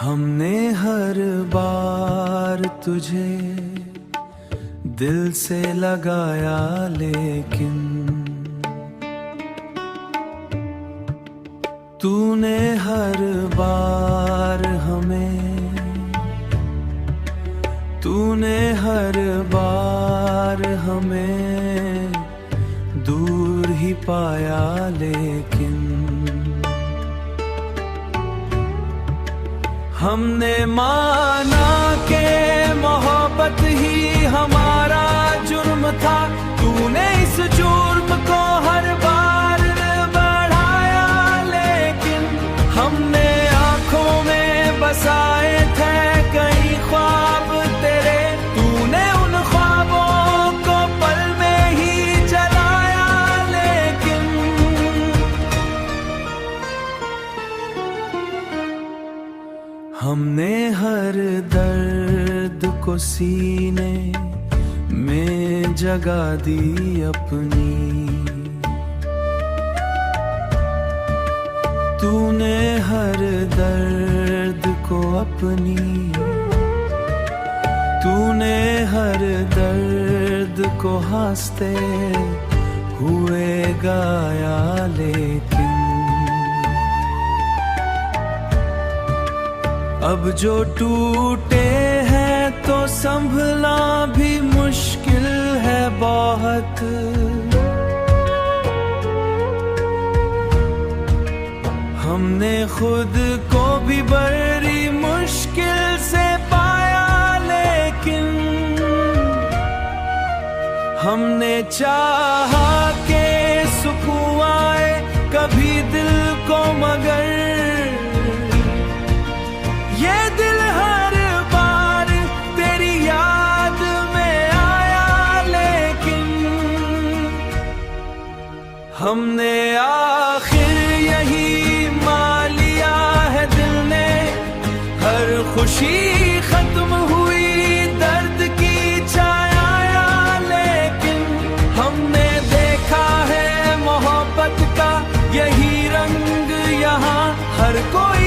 हमने हर बार तुझे दिल से लगाया, लेकिन तूने हर बार हमें दूर ही पाया। लेकिन हमने माना कि मोहब्बत ही हमारा जुर्म था। तूने इस जुर्म को हर बार बढ़ाया, लेकिन हमने आंखों में बसाए थे कई ख्वाब तेरे। तूने उन ख्वाबों को पल में ही जलाया, लेकिन हमने हर दर्द को सीने में जगा दी अपनी। तूने हर दर्द को हंसते हुए गाया। लेकिन अब जो टूटे हैं तो संभलना भी मुश्किल है बहुत। हमने खुद को भी बड़ी मुश्किल से पाया, लेकिन हमने चाहा कि सुकून आए कभी दिल को, मगर ये दिल हर बार तेरी याद में आया। लेकिन हमने आखिर यही मान लिया है दिल ने, हर खुशी खत्म हुई दर्द की छाया। लेकिन हमने देखा है मोहब्बत का यही रंग यहाँ, हर कोई